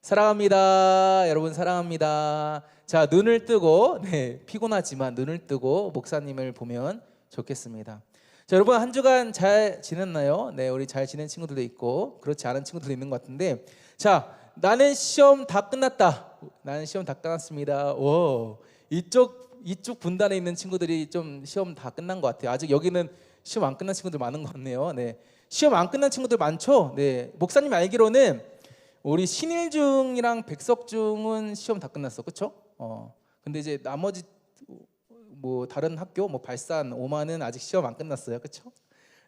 사랑합니다. 여러분 사랑합니다. 자, 눈을 뜨고 피곤하지만 눈을 뜨고 목사님을 보면 좋겠습니다. 자, 여러분 한 주간 잘 지냈나요? 네, 우리 잘 지낸 친구들도 있고 그렇지 않은 친구들도 있는 것 같은데, 자, 나는 시험 다 끝났다. 나는 시험 다 끝났습니다. 오, 이쪽 분단에 있는 친구들이 좀 시험 다 끝난 것 같아요. 아직 여기는 시험 안 끝난 친구들 많은 것 같네요. 네, 시험 안 끝난 친구들 많죠. 네, 목사님 알기로는 우리 신일중이랑 백석중은 시험 다 끝났어, 그렇죠? 근데 이제 나머지 뭐 다른 학교, 뭐 발산, 오마는 아직 시험 안 끝났어요, 그렇죠?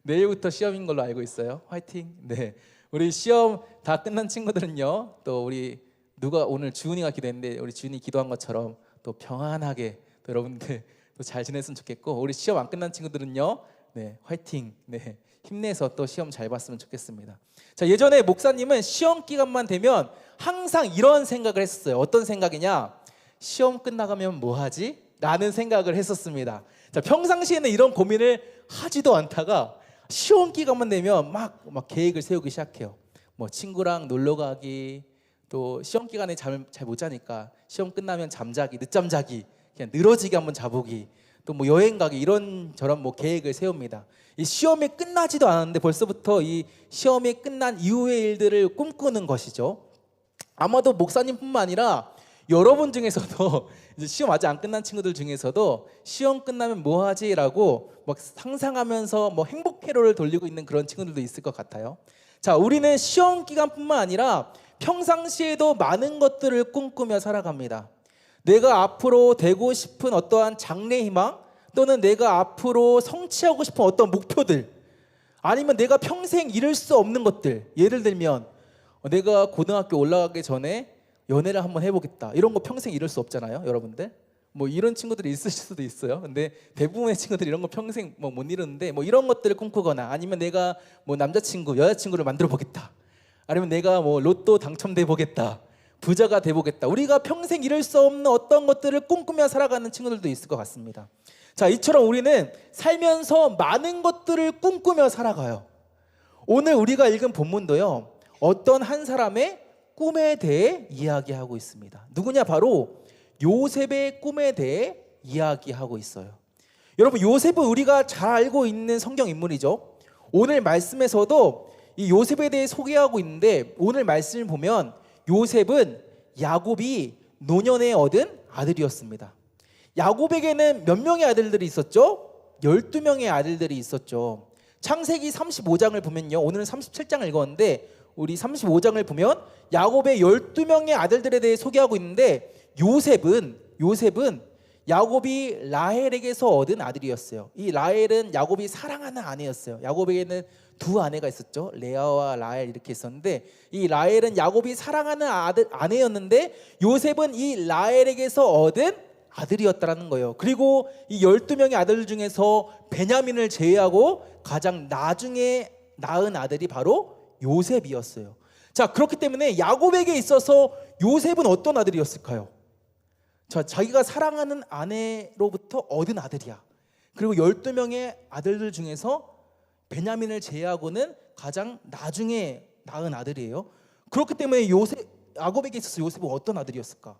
내일부터 시험인 걸로 알고 있어요. 화이팅. 네, 우리 시험 다 끝난 친구들은요, 또 우리 누가 오늘 주은이가 기도했는데 우리 주은이 기도한 것처럼 또 평안하게 또 여러분들 또 잘 지냈으면 좋겠고, 우리 시험 안 끝난 친구들은요, 네, 화이팅. 네, 힘내서 또 시험 잘 봤으면 좋겠습니다. 자, 예전에 목사님은 시험 기간만 되면 항상 이런 생각을 했었어요. 어떤 생각이냐? 시험 끝나가면 뭐 하지? 라는 생각을 했었습니다. 자, 평상시에는 이런 고민을 하지도 않다가 시험 기간만 되면 막 계획을 세우기 시작해요. 뭐 친구랑 놀러 가기, 또 시험 기간에 잠을 잘 못 자니까 시험 끝나면 잠자기, 늦잠 자기, 그냥 늘어지게 한번 자보기, 또 뭐 여행 가기, 이런저런 뭐 계획을 세웁니다. 이 시험이 끝나지도 않았는데 벌써부터 이 시험이 끝난 이후의 일들을 꿈꾸는 것이죠. 아마도 목사님뿐만 아니라 여러분 중에서도 이제 시험 아직 안 끝난 친구들 중에서도 시험 끝나면 뭐 하지라고 막 상상하면서 뭐 행복 회로를 돌리고 있는 그런 친구들도 있을 것 같아요. 자, 우리는 시험 기간뿐만 아니라 평상시에도 많은 것들을 꿈꾸며 살아갑니다. 내가 앞으로 되고 싶은 어떠한 장래 희망, 또는 내가 앞으로 성취하고 싶은 어떤 목표들, 아니면 내가 평생 이룰 수 없는 것들, 예를 들면 내가 고등학교 올라가기 전에 연애를 한번 해보겠다, 이런 거 평생 이룰 수 없잖아요, 여러분들. 뭐 이런 친구들이 있을 수도 있어요. 근데 대부분의 친구들이 이런 거 평생 뭐 못 이루는데, 뭐 이런 것들을 꿈꾸거나, 아니면 내가 뭐 남자친구, 여자친구를 만들어 보겠다, 아니면 내가 뭐 로또 당첨돼 보겠다, 부자가 돼 보겠다. 우리가 평생 이룰 수 없는 어떤 것들을 꿈꾸며 살아가는 친구들도 있을 것 같습니다. 자, 이처럼 우리는 살면서 많은 것들을 꿈꾸며 살아가요. 오늘 우리가 읽은 본문도요, 어떤 한 사람의 꿈에 대해 이야기하고 있습니다. 누구냐? 바로 요셉의 꿈에 대해 이야기하고 있어요. 여러분, 요셉은 우리가 잘 알고 있는 성경 인물이죠. 오늘 말씀에서도 이 요셉에 대해 소개하고 있는데, 오늘 말씀을 보면 요셉은 야곱이 노년에 얻은 아들이었습니다. 야곱에게는 몇 명의 아들들이 있었죠? 12명의 아들들이 있었죠. 창세기 35장을 보면요, 오늘은 37장을 읽었는데 우리 35장을 보면 야곱의 12명의 아들들에 대해 소개하고 있는데, 요셉은 야곱이 라헬에게서 얻은 아들이었어요. 이 라헬은 야곱이 사랑하는 아내였어요. 야곱에게는 두 아내가 있었죠. 레아와 라헬 이렇게 있었는데, 이 라헬은 야곱이 사랑하는 아내였는데 요셉은 이 라헬에게서 얻은 아들이었다라는 거예요. 그리고 이 12명의 아들 중에서 베냐민을 제외하고 가장 나중에 낳은 아들이 바로 요셉이었어요. 자, 그렇기 때문에 야곱에게 있어서 요셉은 어떤 아들이었을까요? 자, 자기가 사랑하는 아내로부터 얻은 아들이야. 그리고 12명의 아들들 중에서 베냐민을 제외하고는 가장 나중에 낳은 아들이에요. 그렇기 때문에 야곱에게 있어서 요셉은 어떤 아들이었을까?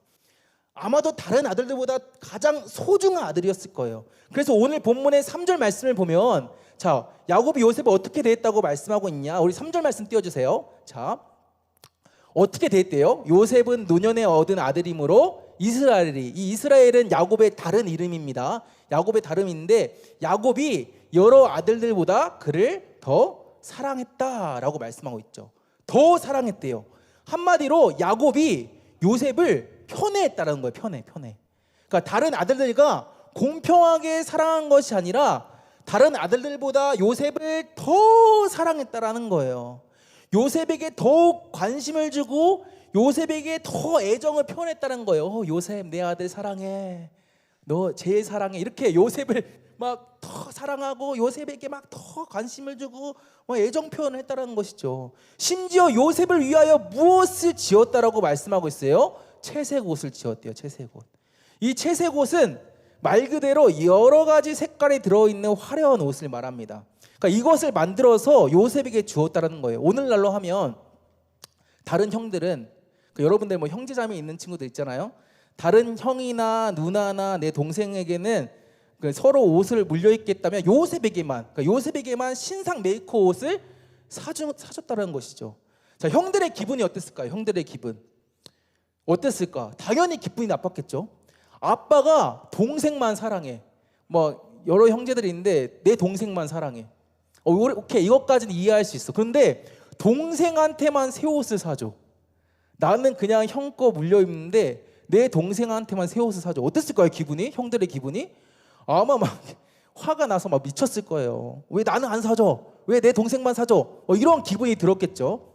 아마도 다른 아들들보다 가장 소중한 아들이었을 거예요. 그래서 오늘 본문의 3절 말씀을 보면, 자, 야곱이 요셉을 어떻게 대했다고 말씀하고 있냐? 우리 3절 말씀 띄워주세요. 자, 어떻게 대했대요? 요셉은 노년에 얻은 아들이므로 이스라엘이, 이 이스라엘은 야곱의 다른 이름입니다. 야곱의 다름인데, 야곱이 여러 아들들보다 그를 더 사랑했다라고 말씀하고 있죠. 더 사랑했대요. 한마디로 야곱이 요셉을 편애했다라는 거예요. 편애. 그러니까 다른 아들들과 공평하게 사랑한 것이 아니라 다른 아들들보다 요셉을 더 사랑했다라는 거예요. 요셉에게 더욱 관심을 주고 요셉에게 더 애정을 표현했다는 거예요. 요셉, 내 아들 사랑해, 너 제일 사랑해, 이렇게 요셉을 막 더 사랑하고 요셉에게 막 더 관심을 주고 애정 표현을 했다는 것이죠. 심지어 요셉을 위하여 무엇을 지었다라고 말씀하고 있어요? 채색 옷을 지었대요. 채색 옷. 이 채색 옷은 말 그대로 여러 가지 색깔이 들어있는 화려한 옷을 말합니다. 그러니까 이것을 만들어서 요셉에게 주었다는 거예요. 오늘날로 하면 다른 형들은 여러분들 뭐 형제자매 있는 친구들 있잖아요. 다른 형이나 누나나 내 동생에게는 서로 옷을 물려 입겠다면 요셉에게만 신상 메이커 옷을 사줬다는 것이죠. 자, 형들의 기분이 어땠을까요? 형들의 기분 어땠을까? 당연히 기분이 나빴겠죠. 아빠가 동생만 사랑해. 뭐 여러 형제들이 있는데 내 동생만 사랑해. 오케이, 이것까지는 이해할 수 있어. 그런데 동생한테만 새 옷을 사줘. 나는 그냥 형 거 물려 입는데 내 동생한테만 새 옷을 사줘. 어땠을까요? 기분이? 형들의 기분이? 아마 막 화가 나서 막 미쳤을 거예요. 왜 나는 안 사줘? 왜 내 동생만 사줘? 이런 기분이 들었겠죠.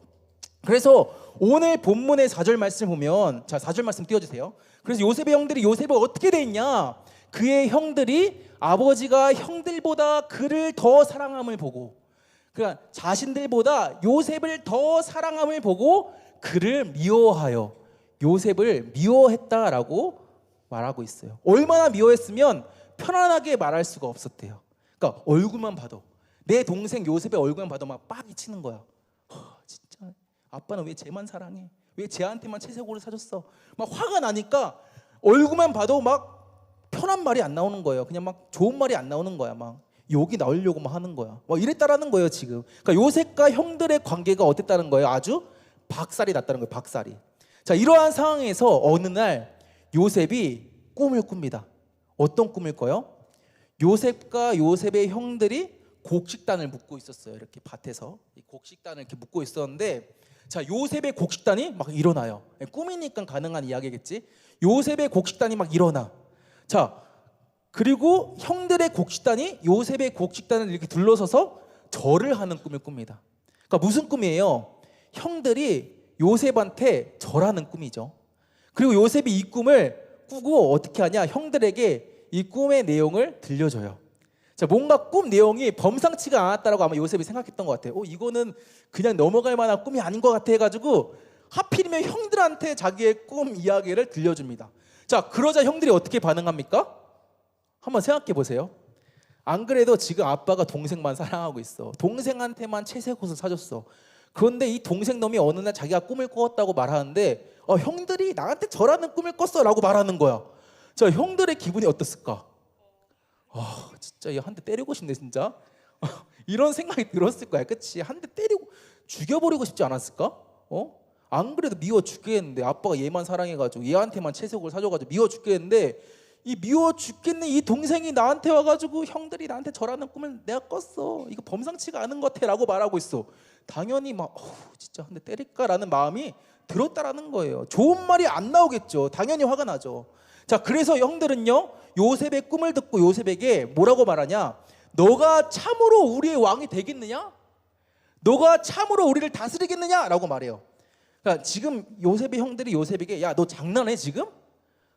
그래서 오늘 본문의 4절 말씀 보면, 자, 4절 말씀 띄워주세요. 그래서 요셉의 형들이 요셉을 어떻게 돼 있냐? 그의 형들이 아버지가 형들보다 그를 더 사랑함을 보고, 그러니까 자신들보다 요셉을 더 사랑함을 보고 그를 미워하여 요셉을 미워했다라고 말하고 있어요. 얼마나 미워했으면 편안하게 말할 수가 없었대요. 그러니까 얼굴만 봐도, 내 동생 요셉의 얼굴만 봐도 막 빡이 치는 거야. 진짜 아빠는 왜 쟤만 사랑해? 왜 쟤한테만 채색옷을 사줬어? 막 화가 나니까 얼굴만 봐도 막 편한 말이 안 나오는 거예요. 그냥 막 좋은 말이 안 나오는 거야. 막 욕이 나오려고 막 하는 거야. 막 이랬다라는 거예요 지금. 그러니까 요셉과 형들의 관계가 어땠다는 거예요? 아주 박살이 났다는 거예요. 박살이. 자, 이러한 상황에서 어느 날 요셉이 꿈을 꿉니다. 어떤 꿈을 꿔요? 요셉과 요셉의 형들이 곡식단을 묶고 있었어요. 이렇게 밭에서 이 곡식단을 이렇게 묶고 있었는데, 자, 요셉의 곡식단이 막 일어나요. 꿈이니까 가능한 이야기겠지. 요셉의 곡식단이 막 일어나. 자, 그리고 형들의 곡식단이 요셉의 곡식단을 이렇게 둘러서서 절을 하는 꿈을 꿉니다. 그러니까 무슨 꿈이에요? 형들이 요셉한테 절하는 꿈이죠. 그리고 요셉이 이 꿈을 꾸고 어떻게 하냐? 형들에게 이 꿈의 내용을 들려줘요. 자, 뭔가 꿈 내용이 범상치가 않았다라고 아마 요셉이 생각했던 것 같아요. 이거는 그냥 넘어갈 만한 꿈이 아닌 것 같아 해가지고 하필이면 형들한테 자기의 꿈 이야기를 들려줍니다. 자, 그러자 형들이 어떻게 반응합니까? 한번 생각해 보세요. 안 그래도 지금 아빠가 동생만 사랑하고 있어. 동생한테만 채색 옷을 사줬어. 그런데 이 동생 놈이 어느 날 자기가 꿈을 꿨다고 말하는데 형들이 나한테 절하는 꿈을 꿨어 라고 말하는 거야. 자, 형들의 기분이 어땠을까? 진짜 한 대 때리고 싶네 진짜. 이런 생각이 들었을 거야. 그치? 한 대 때리고 죽여버리고 싶지 않았을까? 안 그래도 미워 죽겠는데 아빠가 얘만 사랑해가지고 얘한테만 채색을 사줘가지고 미워 죽겠는데, 이 미워 죽겠는 이 동생이 나한테 와가지고 형들이 나한테 절하는 꿈을 내가 꿨어. 이거 범상치가 않은 것 같아 라고 말하고 있어. 당연히 막 진짜 한 대 때릴까라는 마음이 들었다라는 거예요. 좋은 말이 안 나오겠죠. 당연히 화가 나죠. 자, 그래서 형들은요 요셉의 꿈을 듣고 요셉에게 뭐라고 말하냐? 너가 참으로 우리의 왕이 되겠느냐? 너가 참으로 우리를 다스리겠느냐? 라고 말해요. 그러니까 지금 요셉의 형들이 요셉에게 야, 너 장난해 지금?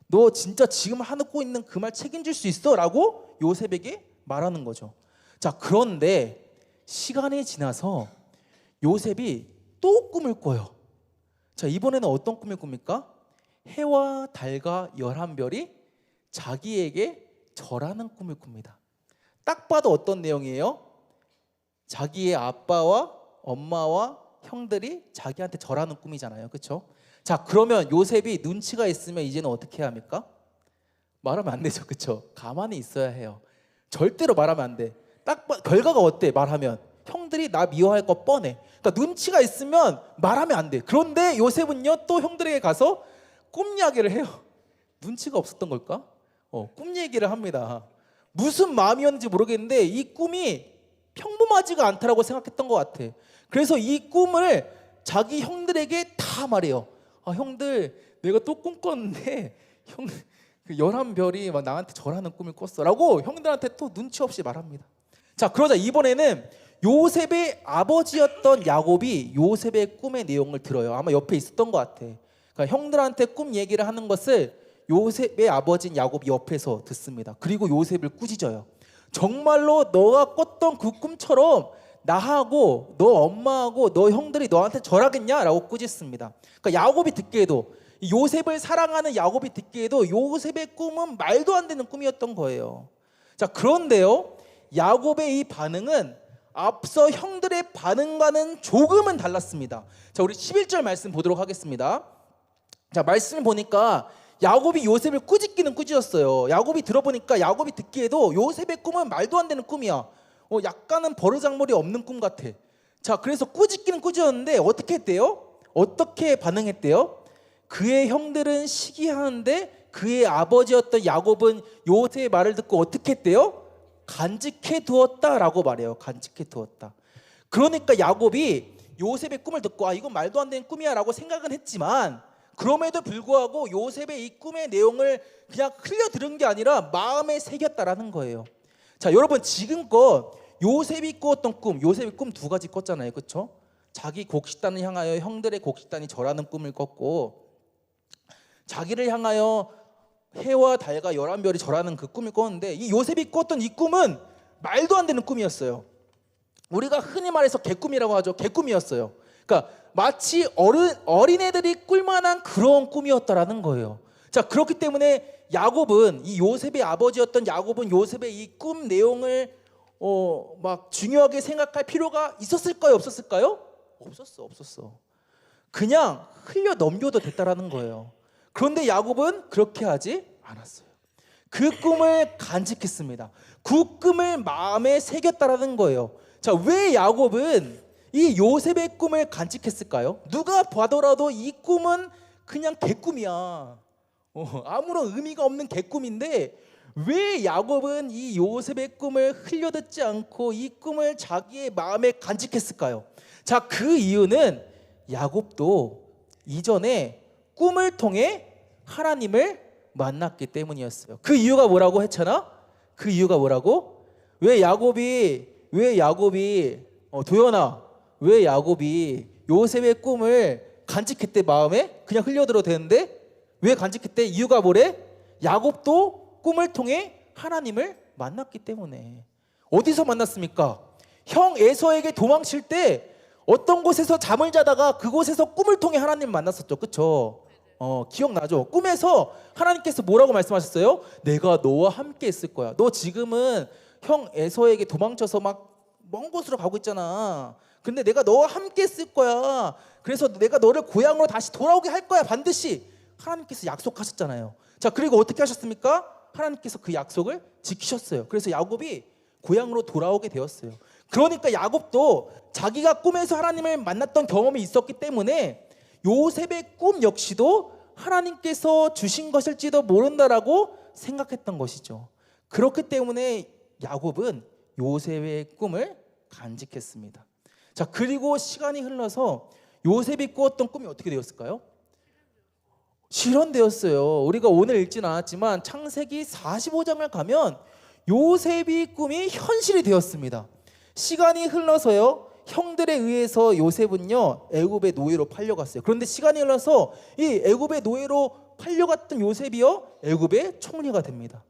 너 진짜 지금 하고 있는 그 말 책임질 수 있어? 라고 요셉에게 말하는 거죠. 자, 그런데 시간이 지나서 요셉이 또 꿈을 꿔요. 자, 이번에는 어떤 꿈을 꿉니까? 해와 달과 11별이 자기에게 절하는 꿈을 꿉니다. 딱 봐도 어떤 내용이에요? 자기의 아빠와 엄마와 형들이 자기한테 절하는 꿈이잖아요. 그렇죠? 자, 그러면 요셉이 눈치가 있으면 이제는 어떻게 해야 합니까? 말하면 안 되죠. 그렇죠? 가만히 있어야 해요. 절대로 말하면 안 돼. 결과가 어때? 말하면 형들이 나 미워할 거 뻔해. 그러니까 눈치가 있으면 말하면 안 돼. 그런데 요셉은요 또 형들에게 가서 꿈 이야기를 해요. 눈치가 없었던 걸까? 꿈 얘기를 합니다. 무슨 마음이었는지 모르겠는데 이 꿈이 평범하지가 않다라고 생각했던 것 같아. 그래서 이 꿈을 자기 형들에게 다 말해요. 형들, 내가 또 꿈 꿨는데 그 11별이 막 나한테 절하는 꿈을 꿨어 라고 형들한테 또 눈치 없이 말합니다. 자, 그러자 이번에는 요셉의 아버지였던 야곱이 요셉의 꿈의 내용을 들어요. 아마 옆에 있었던 것 같아. 그러니까 형들한테 꿈 얘기를 하는 것을 요셉의 아버지인 야곱이 옆에서 듣습니다. 그리고 요셉을 꾸짖어요. 정말로 너가 꿨던 그 꿈처럼 나하고 너 엄마하고 너 형들이 너한테 절하겠냐라고 꾸짖습니다. 그러니까 야곱이 듣기에도, 요셉을 사랑하는 야곱이 듣기에도 요셉의 꿈은 말도 안 되는 꿈이었던 거예요. 자, 그런데요 야곱의 이 반응은 앞서 형들의 반응과는 조금은 달랐습니다. 자, 우리 11절 말씀 보도록 하겠습니다. 자, 말씀을 보니까 야곱이 요셉을 꾸짖기는 꾸짖었어요. 야곱이 들어보니까 야곱이 듣기에도 요셉의 꿈은 말도 안 되는 꿈이야. 약간은 버르장머리 없는 꿈 같아. 자, 그래서 꾸짖기는 꾸짖었는데 어떻게 했대요? 어떻게 반응했대요? 그의 형들은 시기하는데 그의 아버지였던 야곱은 요셉의 말을 듣고 어떻게 했대요? 간직해 두었다라고 말해요. 간직해 두었다. 그러니까 야곱이 요셉의 꿈을 듣고 이건 말도 안 되는 꿈이야 라고 생각은 했지만, 그럼에도 불구하고 요셉의 이 꿈의 내용을 그냥 흘려들은 게 아니라 마음에 새겼다라는 거예요. 자, 여러분, 지금껏 요셉이 꾸었던 꿈, 요셉이 꿈 두 가지 꿨잖아요. 그렇죠? 자기 곡식단을 향하여 형들의 곡식단이 절하는 꿈을 꿨고, 자기를 향하여 해와 달과 11별이 절하는 그 꿈을 꿨는데, 이 요셉이 꿨던 이 꿈은 말도 안 되는 꿈이었어요. 우리가 흔히 말해서 개꿈이라고 하죠. 개꿈이었어요. 그러니까 마치 어린애들이 꿀만한 그런 꿈이었다라는 거예요. 자, 그렇기 때문에 야곱은, 이 요셉의 아버지였던 야곱은 요셉의 이 꿈 내용을 막 중요하게 생각할 필요가 있었을까요? 없었을까요? 없었어. 그냥 흘려 넘겨도 됐다라는 거예요. 그런데 야곱은 그렇게 하지 않았어요. 그 꿈을 간직했습니다. 그 꿈을 마음에 새겼다라는 거예요. 자, 왜 야곱은 이 요셉의 꿈을 간직했을까요? 누가 봐더라도 이 꿈은 그냥 개꿈이야. 아무런 의미가 없는 개꿈인데 왜 야곱은 이 요셉의 꿈을 흘려듣지 않고 이 꿈을 자기의 마음에 간직했을까요? 자, 그 이유는 야곱도 이전에 꿈을 통해 하나님을 만났기 때문이었어요. 그 이유가 뭐라고 했잖아? 그 이유가 뭐라고? 왜 야곱이 도연아, 왜 야곱이 요셉의 꿈을 간직했대? 마음에 그냥 흘려들어도 되는데 왜 간직했대? 이유가 뭐래? 야곱도 꿈을 통해 하나님을 만났기 때문에. 어디서 만났습니까? 형 에서에게 도망칠 때 어떤 곳에서 잠을 자다가 그곳에서 꿈을 통해 하나님을 만났었죠. 그렇죠? 기억나죠? 꿈에서 하나님께서 뭐라고 말씀하셨어요? 내가 너와 함께 있을 거야. 너 지금은 형 에서에게 도망쳐서 막 먼 곳으로 가고 있잖아. 근데 내가 너와 함께 있을 거야. 그래서 내가 너를 고향으로 다시 돌아오게 할 거야. 반드시. 하나님께서 약속하셨잖아요. 자, 그리고 어떻게 하셨습니까? 하나님께서 그 약속을 지키셨어요. 그래서 야곱이 고향으로 돌아오게 되었어요. 그러니까 야곱도 자기가 꿈에서 하나님을 만났던 경험이 있었기 때문에 요셉의 꿈 역시도 하나님께서 주신 것일지도 모른다라고 생각했던 것이죠. 그렇기 때문에 야곱은 요셉의 꿈을 간직했습니다. 자, 그리고 시간이 흘러서 요셉이 꾸었던 꿈이 어떻게 되었을까요? 실현되었어요. 우리가 오늘 읽지는 않았지만 창세기 45장을 가면 요셉의 꿈이 현실이 되었습니다. 시간이 흘러서요, 형들에 의해서 요셉은요 애굽의 노예로 팔려갔어요. 그런데 시간이 흘러서 이 애굽의 노예로 팔려갔던 요셉이요 애굽의 총리가 됩니다.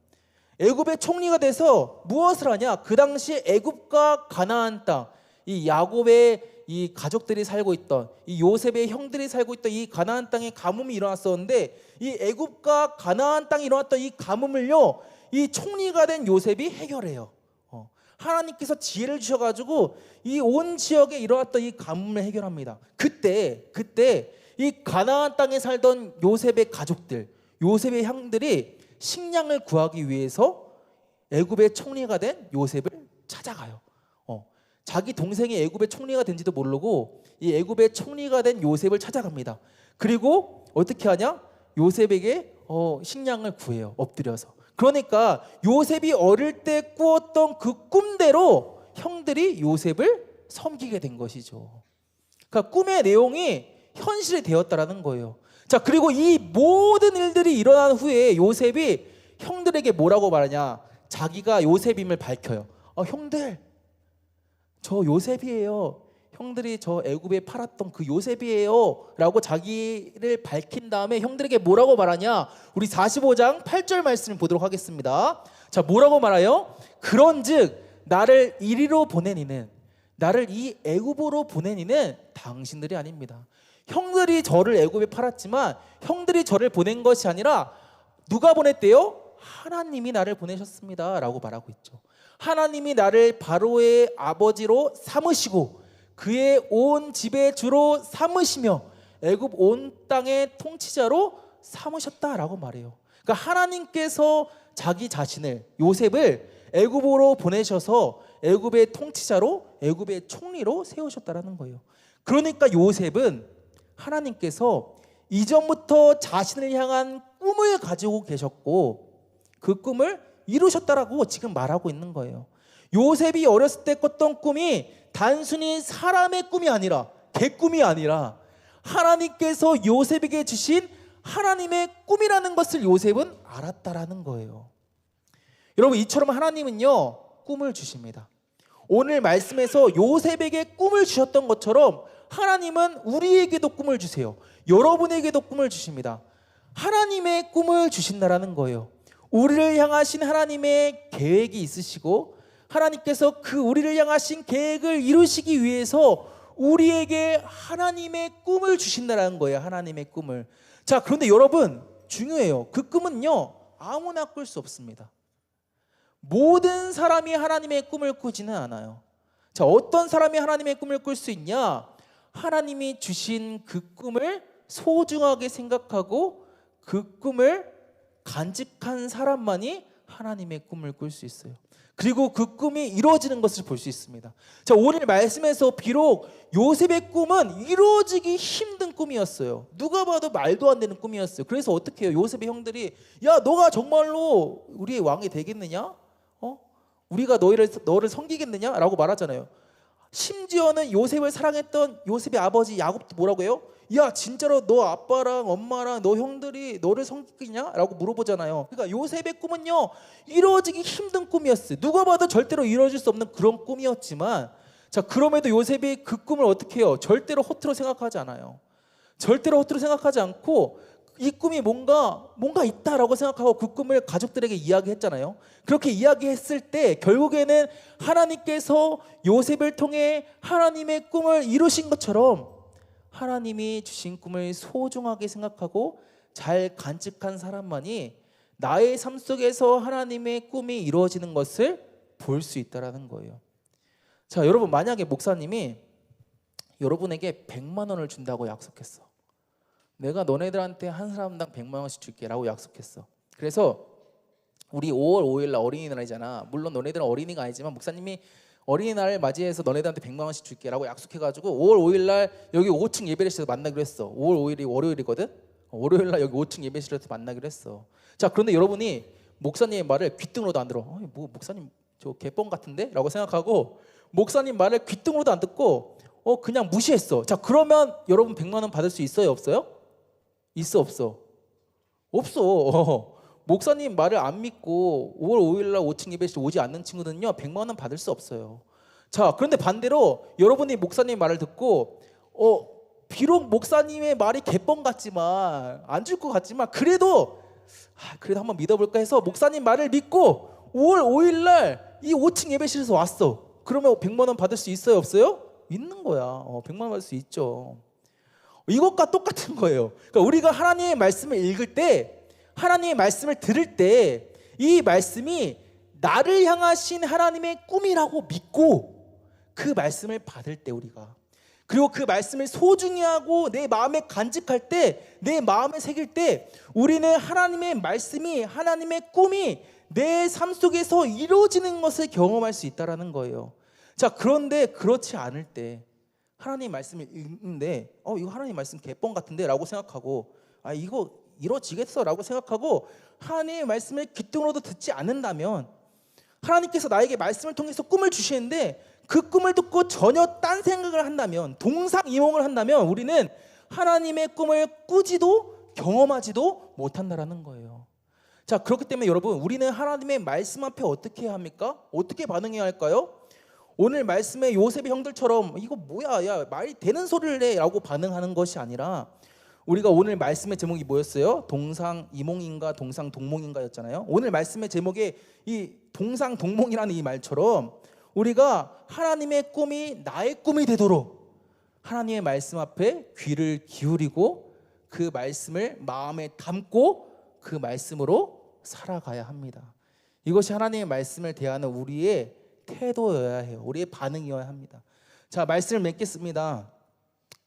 애굽의 총리가 돼서 무엇을 하냐? 그 당시에 애굽과 가나안 땅, 이 야곱의 이 가족들이 살고 있던, 이 요셉의 형들이 살고 있던 이 가나안 땅에 가뭄이 일어났었는데, 이 애굽과 가나안 땅에 일어났던 이 가뭄을요 이 총리가 된 요셉이 해결해요. 하나님께서 지혜를 주셔가지고 이 온 지역에 일어났던 이 가뭄을 해결합니다. 그때 이 가나안 땅에 살던 요셉의 가족들, 요셉의 형들이 식량을 구하기 위해서 애굽의 총리가 된 요셉을 찾아가요. 자기 동생이 애굽의 총리가 된지도 모르고 이 애굽의 총리가 된 요셉을 찾아갑니다. 그리고 어떻게 하냐? 요셉에게 식량을 구해요. 엎드려서. 그러니까 요셉이 어릴 때 꾸었던 그 꿈대로 형들이 요셉을 섬기게 된 것이죠. 그러니까 꿈의 내용이 현실이 되었다라는 거예요. 자, 그리고 이 모든 일들이 일어난 후에 요셉이 형들에게 뭐라고 말하냐? 자기가 요셉임을 밝혀요. 형들, 저 요셉이에요. 형들이 저 애굽에 팔았던 그 요셉이에요 라고 자기를 밝힌 다음에 형들에게 뭐라고 말하냐? 우리 45장 8절 말씀을 보도록 하겠습니다. 자, 뭐라고 말해요? 그런즉 나를 이리로 보낸 이는, 나를 이 애굽으로 보낸 이는 당신들이 아닙니다. 형들이 저를 애굽에 팔았지만 형들이 저를 보낸 것이 아니라 누가 보냈대요? 하나님이 나를 보내셨습니다 라고 말하고 있죠. 하나님이 나를 바로의 아버지로 삼으시고 그의 온 집의 주로 삼으시며 애굽 온 땅의 통치자로 삼으셨다라고 말해요. 그러니까 하나님께서 자기 자신을, 요셉을 애굽으로 보내셔서 애굽의 통치자로, 애굽의 총리로 세우셨다라는 거예요. 그러니까 요셉은 하나님께서 이전부터 자신을 향한 꿈을 가지고 계셨고 그 꿈을 이루셨다라고 지금 말하고 있는 거예요. 요셉이 어렸을 때 꿨던 꿈이 단순히 사람의 꿈이 아니라, 개꿈이 아니라 하나님께서 요셉에게 주신 하나님의 꿈이라는 것을 요셉은 알았다라는 거예요. 여러분, 이처럼 하나님은요 꿈을 주십니다. 오늘 말씀에서 요셉에게 꿈을 주셨던 것처럼 하나님은 우리에게도 꿈을 주세요. 여러분에게도 꿈을 주십니다. 하나님의 꿈을 주신다라는 거예요. 우리를 향하신 하나님의 계획이 있으시고 하나님께서 그 우리를 향하신 계획을 이루시기 위해서 우리에게 하나님의 꿈을 주신다라는 거예요. 하나님의 꿈을. 자, 그런데 여러분 중요해요. 그 꿈은요 아무나 꿀 수 없습니다. 모든 사람이 하나님의 꿈을 꾸지는 않아요. 자, 어떤 사람이 하나님의 꿈을 꿀 수 있냐? 하나님이 주신 그 꿈을 소중하게 생각하고 그 꿈을 간직한 사람만이 하나님의 꿈을 꿀 수 있어요. 그리고 그 꿈이 이루어지는 것을 볼 수 있습니다. 자, 오늘 말씀에서 비록 요셉의 꿈은 이루어지기 힘든 꿈이었어요. 누가 봐도 말도 안 되는 꿈이었어요. 그래서 어떻게 해요? 요셉의 형들이 야, 너가 정말로 우리의 왕이 되겠느냐? 우리가 너를 섬기겠느냐? 라고 말하잖아요. 심지어는 요셉을 사랑했던 요셉의 아버지 야곱도 뭐라고 해요? 야, 진짜로 너 아빠랑 엄마랑 너 형들이 너를 섬기냐? 라고 물어보잖아요. 그러니까 요셉의 꿈은요 이루어지기 힘든 꿈이었어요. 누가 봐도 절대로 이루어질 수 없는 그런 꿈이었지만, 자, 그럼에도 요셉이 그 꿈을 어떻게 해요? 절대로 허투루 생각하지 않아요. 절대로 허투루 생각하지 않고 이 꿈이 뭔가 있다라고 생각하고 그 꿈을 가족들에게 이야기했잖아요. 그렇게 이야기했을 때 결국에는 하나님께서 요셉을 통해 하나님의 꿈을 이루신 것처럼 하나님이 주신 꿈을 소중하게 생각하고 잘 간직한 사람만이 나의 삶 속에서 하나님의 꿈이 이루어지는 것을 볼 수 있다는 거예요. 자, 여러분, 만약에 목사님이 여러분에게 100만 원을 준다고 약속했어. 내가 너네들한테 한 사람당 100만 원씩 줄게 라고 약속했어. 그래서 우리 5월 5일 날 어린이날이잖아. 물론 너네들은 어린이가 아니지만 목사님이 어린이날을 맞이해서 너네들한테 100만 원씩 줄게 라고 약속해가지고 5월 5일 날 여기 5층 예배실에서 만나기로 했어. 5월 5일이 월요일이거든. 월요일 날 여기 5층 예배실에서 만나기로 했어. 자, 그런데 여러분이 목사님의 말을 귓등으로도 안 들어. 뭐 목사님 저 개뻥 같은데? 라고 생각하고 목사님 말을 귓등으로도 안 듣고 그냥 무시했어. 자, 그러면 여러분 100만 원 받을 수 있어요? 없어요? 있어? 없어? 없어. 목사님 말을 안 믿고 5월 5일 날 5층 예배실 오지 않는 친구들은요 100만 원 받을 수 없어요. 자, 그런데 반대로 여러분이 목사님 말을 듣고 비록 목사님의 말이 개뻥 같지만 안 줄 것 같지만 그래도 한번 믿어볼까 해서 목사님 말을 믿고 5월 5일 날 이 5층 예배실에서 왔어. 그러면 100만 원 받을 수 있어요? 없어요? 있는 거야. 100만 원 받을 수 있죠. 이것과 똑같은 거예요. 그러니까 우리가 하나님의 말씀을 읽을 때, 하나님의 말씀을 들을 때 이 말씀이 나를 향하신 하나님의 꿈이라고 믿고 그 말씀을 받을 때 우리가, 그리고 그 말씀을 소중히 하고 내 마음에 간직할 때, 내 마음에 새길 때 우리는 하나님의 말씀이, 하나님의 꿈이 내 삶 속에서 이루어지는 것을 경험할 수 있다는 거예요. 자, 그런데 그렇지 않을 때 하나님 말씀을 읽는데 이거 하나님 말씀 개뻥 같은데 라고 생각하고 이거 이루어지겠어 라고 생각하고 하나님의 말씀을 귓등으로도 듣지 않는다면, 하나님께서 나에게 말씀을 통해서 꿈을 주시는데 그 꿈을 듣고 전혀 딴 생각을 한다면, 동상이몽을 한다면 우리는 하나님의 꿈을 꾸지도 경험하지도 못한다라는 거예요. 자, 그렇기 때문에 여러분, 우리는 하나님의 말씀 앞에 어떻게 해야 합니까? 어떻게 반응해야 할까요? 오늘 말씀에 요셉의 형들처럼 이거 뭐야, 야 말이 되는 소리를 해 라고 반응하는 것이 아니라, 우리가 오늘 말씀의 제목이 뭐였어요? 동상이몽인가 동상동몽인가 였잖아요. 오늘 말씀의 제목에 이 동상동몽이라는 이 말처럼 우리가 하나님의 꿈이 나의 꿈이 되도록 하나님의 말씀 앞에 귀를 기울이고 그 말씀을 마음에 담고 그 말씀으로 살아가야 합니다. 이것이 하나님의 말씀을 대하는 우리의 태도여야 해요. 우리의 반응이어야 합니다. 자, 말씀을 맺겠습니다.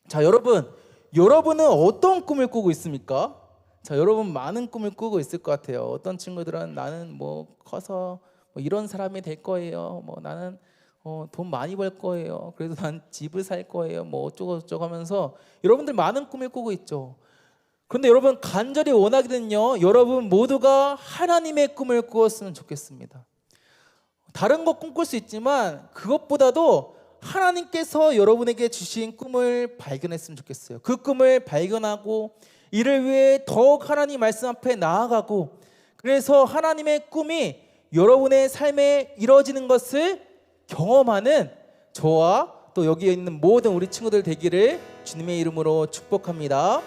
자, 여러분, 여러분은 어떤 꿈을 꾸고 있습니까? 자, 여러분 많은 꿈을 꾸고 있을 것 같아요. 어떤 친구들은 나는 뭐 커서 뭐 이런 사람이 될 거예요. 뭐 나는 돈 많이 벌 거예요. 그래서 난 집을 살 거예요. 뭐 어쩌고 저쩌고 하면서 여러분들 많은 꿈을 꾸고 있죠. 그런데 여러분 간절히 원하기는요, 여러분 모두가 하나님의 꿈을 꾸었으면 좋겠습니다. 다른 거 꿈꿀 수 있지만 그것보다도 하나님께서 여러분에게 주신 꿈을 발견했으면 좋겠어요. 그 꿈을 발견하고 이를 위해 더욱 하나님 말씀 앞에 나아가고, 그래서 하나님의 꿈이 여러분의 삶에 이루어지는 것을 경험하는 저와 또 여기에 있는 모든 우리 친구들 되기를 주님의 이름으로 축복합니다.